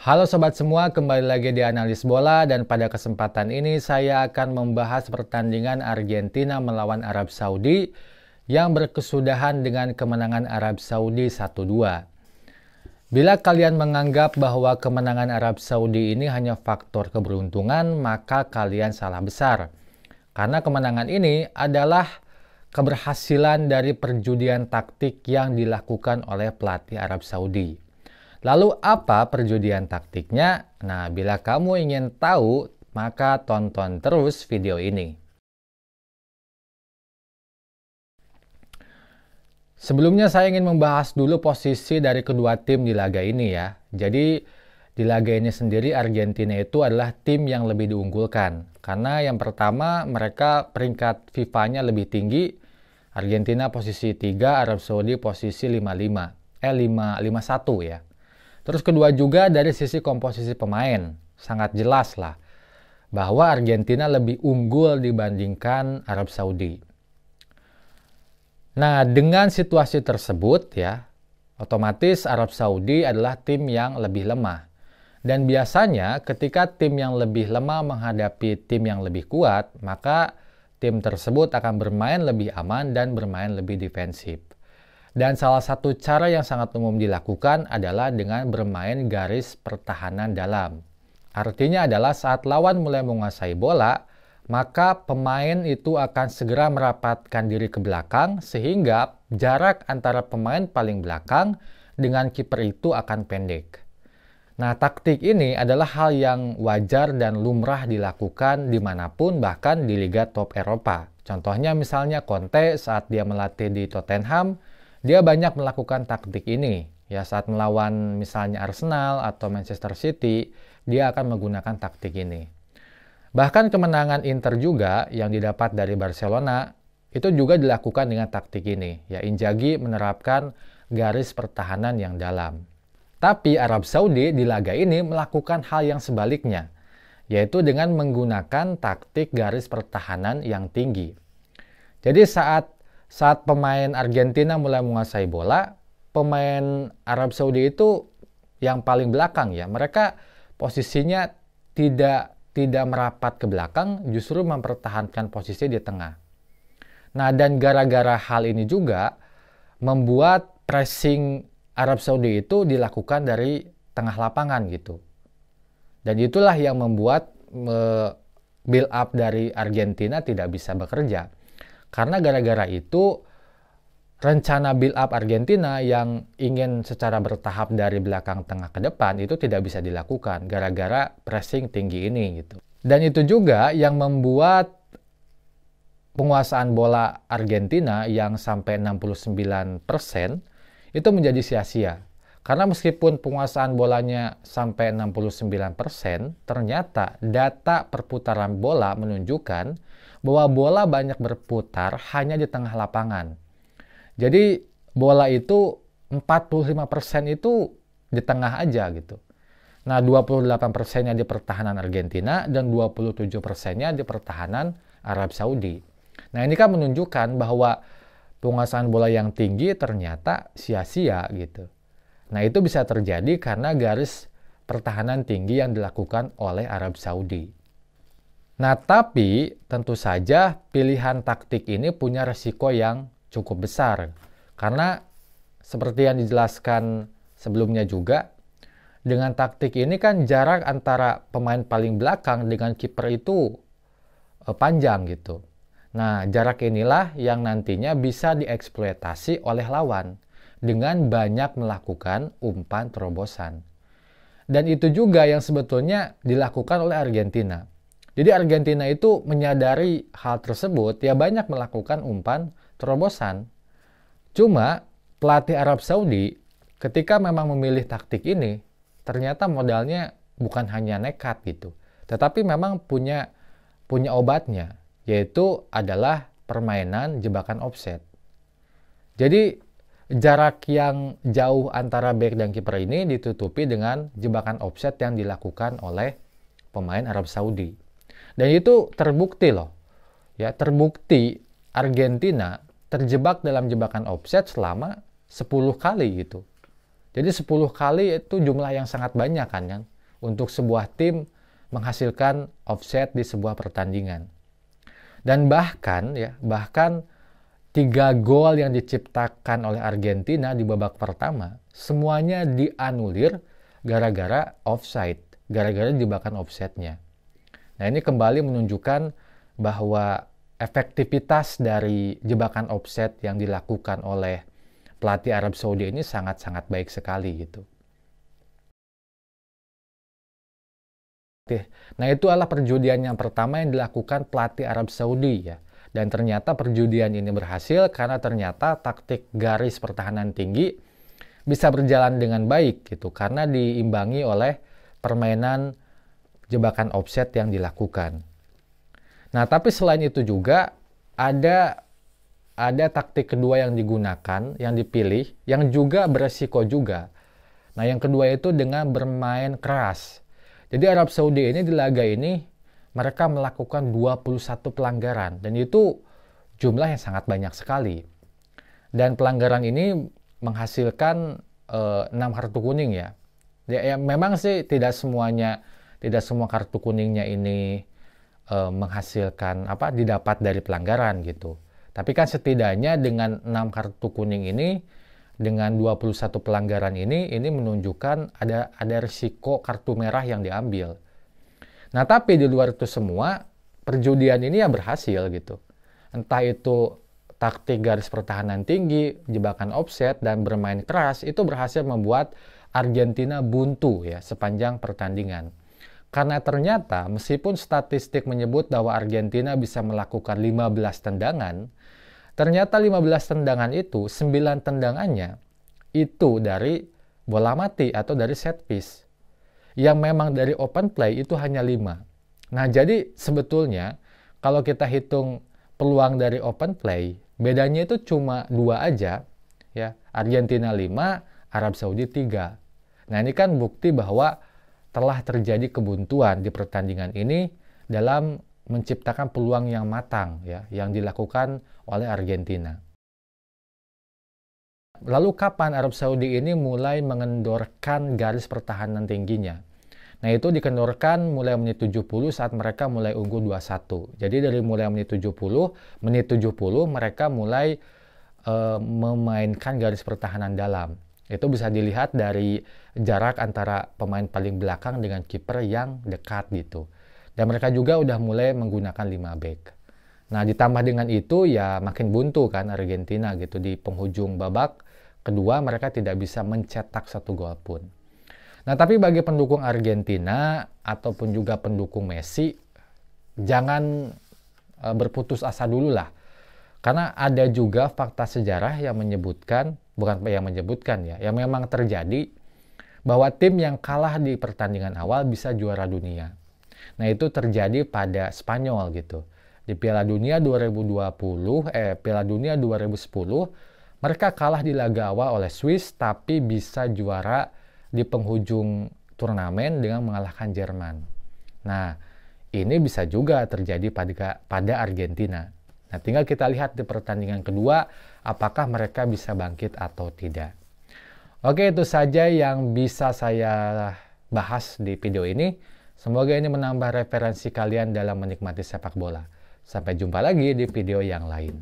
Halo sobat semua, kembali lagi di Analis Bola dan pada kesempatan ini saya akan membahas pertandingan Argentina melawan Arab Saudi yang berkesudahan dengan kemenangan Arab Saudi 1-2. Bila kalian menganggap bahwa kemenangan Arab Saudi ini hanya faktor keberuntungan, maka kalian salah besar. Karena kemenangan ini adalah keberhasilan dari perjudian taktik yang dilakukan oleh pelatih Arab Saudi. Lalu apa perjudian taktiknya? Nah, bila kamu ingin tahu, maka tonton terus video ini. Sebelumnya saya ingin membahas dulu posisi dari kedua tim di laga ini ya. Jadi di laga ini sendiri Argentina itu adalah tim yang lebih diunggulkan. Karena yang pertama mereka peringkat FIFA-nya lebih tinggi. Argentina posisi 3, Arab Saudi posisi 51 ya. Terus kedua juga dari sisi komposisi pemain, sangat jelas lah bahwa Argentina lebih unggul dibandingkan Arab Saudi. Nah, dengan situasi tersebut ya, otomatis Arab Saudi adalah tim yang lebih lemah. Dan biasanya ketika tim yang lebih lemah menghadapi tim yang lebih kuat, maka tim tersebut akan bermain lebih aman dan bermain lebih defensif. Dan salah satu cara yang sangat umum dilakukan adalah dengan bermain garis pertahanan dalam. Artinya adalah saat lawan mulai menguasai bola, maka pemain itu akan segera merapatkan diri ke belakang sehingga jarak antara pemain paling belakang dengan kiper itu akan pendek. Nah, taktik ini adalah hal yang wajar dan lumrah dilakukan dimanapun, bahkan di Liga Top Eropa. Contohnya misalnya Conte saat dia melatih di Tottenham, dia banyak melakukan taktik ini. Ya, saat melawan misalnya Arsenal atau Manchester City, dia akan menggunakan taktik ini. Bahkan kemenangan Inter juga yang didapat dari Barcelona, itu juga dilakukan dengan taktik ini. Ya, Inzaghi menerapkan garis pertahanan yang dalam. Tapi Arab Saudi di laga ini melakukan hal yang sebaliknya, yaitu dengan menggunakan taktik garis pertahanan yang tinggi. Jadi saat pemain Argentina mulai menguasai bola, pemain Arab Saudi itu yang paling belakang ya. Mereka posisinya tidak merapat ke belakang, justru mempertahankan posisi di tengah. Nah, dan gara-gara hal ini juga membuat pressing Arab Saudi itu dilakukan dari tengah lapangan gitu. Dan itulah yang membuat build up dari Argentina tidak bisa bekerja. Karena gara-gara itu, rencana build up Argentina yang ingin secara bertahap dari belakang tengah ke depan itu tidak bisa dilakukan gara-gara pressing tinggi ini gitu. Dan itu juga yang membuat penguasaan bola Argentina yang sampai 69% itu menjadi sia-sia. Karena meskipun penguasaan bolanya sampai 69%, ternyata data perputaran bola menunjukkan bahwa bola banyak berputar hanya di tengah lapangan. Jadi bola itu 45% itu di tengah aja gitu. Nah, 28%-nya di pertahanan Argentina dan 27%-nya di pertahanan Arab Saudi. Nah, ini kan menunjukkan bahwa penguasaan bola yang tinggi ternyata sia-sia gitu. Nah, itu bisa terjadi karena garis pertahanan tinggi yang dilakukan oleh Arab Saudi. Nah, tapi tentu saja pilihan taktik ini punya resiko yang cukup besar. Karena seperti yang dijelaskan sebelumnya juga, dengan taktik ini kan jarak antara pemain paling belakang dengan kiper itu panjang gitu. Nah, jarak inilah yang nantinya bisa dieksploitasi oleh lawan dengan banyak melakukan umpan terobosan. Dan itu juga yang sebetulnya dilakukan oleh Argentina. Jadi Argentina itu menyadari hal tersebut, ya banyak melakukan umpan terobosan. Cuma pelatih Arab Saudi ketika memang memilih taktik ini, ternyata modalnya bukan hanya nekat gitu, tetapi memang punya obatnya, yaitu adalah permainan jebakan offset. Jadi jarak yang jauh antara bek dan kiper ini ditutupi dengan jebakan offset yang dilakukan oleh pemain Arab Saudi. Dan itu terbukti loh. Ya, terbukti Argentina terjebak dalam jebakan offset selama 10 kali gitu. Jadi 10 kali itu jumlah yang sangat banyak kan. untuk sebuah tim menghasilkan offset di sebuah pertandingan. Dan bahkan 3 gol yang diciptakan oleh Argentina di babak pertama semuanya dianulir gara-gara offside, gara-gara jebakan offsetnya. Nah, ini kembali menunjukkan bahwa efektivitas dari jebakan offset yang dilakukan oleh pelatih Arab Saudi ini sangat-sangat baik sekali gitu. Nah, itu adalah perjudian yang pertama yang dilakukan pelatih Arab Saudi ya. Dan ternyata perjudian ini berhasil karena ternyata taktik garis pertahanan tinggi bisa berjalan dengan baik gitu karena diimbangi oleh permainan jebakan offset yang dilakukan. Nah, tapi selain itu juga ada taktik kedua yang digunakan, yang dipilih, yang juga beresiko juga. Nah, yang kedua itu dengan bermain keras. Jadi Arab Saudi ini di laga ini mereka melakukan 21 pelanggaran dan itu jumlah yang sangat banyak sekali. Dan pelanggaran ini menghasilkan 6 kartu kuning ya. Ya, memang sih tidak semua kartu kuningnya ini menghasilkan didapat dari pelanggaran gitu. Tapi kan setidaknya dengan 6 kartu kuning ini, dengan 21 pelanggaran ini menunjukkan ada risiko kartu merah yang diambil. Nah, tapi di luar itu semua, perjudian ini ya berhasil gitu. Entah itu taktik garis pertahanan tinggi, jebakan offset, dan bermain keras, itu berhasil membuat Argentina buntu ya sepanjang pertandingan. Karena ternyata meskipun statistik menyebut bahwa Argentina bisa melakukan 15 tendangan, ternyata 15 tendangan itu, 9 tendangannya itu dari bola mati atau dari set piece. Yang memang dari open play itu hanya 5. Nah, jadi sebetulnya kalau kita hitung peluang dari open play, bedanya itu cuma 2 aja. Ya, Argentina 5, Arab Saudi 3. Nah, ini kan bukti bahwa telah terjadi kebuntuan di pertandingan ini dalam menciptakan peluang yang matang ya, yang dilakukan oleh Argentina. Lalu kapan Arab Saudi ini mulai mengendorkan garis pertahanan tingginya? Nah, itu dikendorkan mulai menit 70 saat mereka mulai unggul 2-1. Jadi dari mulai menit 70 mereka mulai memainkan garis pertahanan dalam. Itu bisa dilihat dari jarak antara pemain paling belakang dengan kiper yang dekat gitu. Dan mereka juga udah mulai menggunakan 5 back. Nah, ditambah dengan itu ya makin buntu kan Argentina gitu. Di penghujung babak kedua mereka tidak bisa mencetak 1 gol pun. Nah, tapi bagi pendukung Argentina ataupun juga pendukung Messi, jangan berputus asa dulu lah. Karena ada juga fakta sejarah yang menyebutkan, yang memang terjadi, bahwa tim yang kalah di pertandingan awal bisa juara dunia. Nah, itu terjadi pada Spanyol gitu. Di Piala Dunia 2010, mereka kalah di laga awal oleh Swiss, tapi bisa juara di penghujung turnamen dengan mengalahkan Jerman. Nah, ini bisa juga terjadi pada Argentina. Nah, tinggal kita lihat di pertandingan kedua, apakah mereka bisa bangkit atau tidak. Oke, itu saja yang bisa saya bahas di video ini. Semoga ini menambah referensi kalian dalam menikmati sepak bola. Sampai jumpa lagi di video yang lain.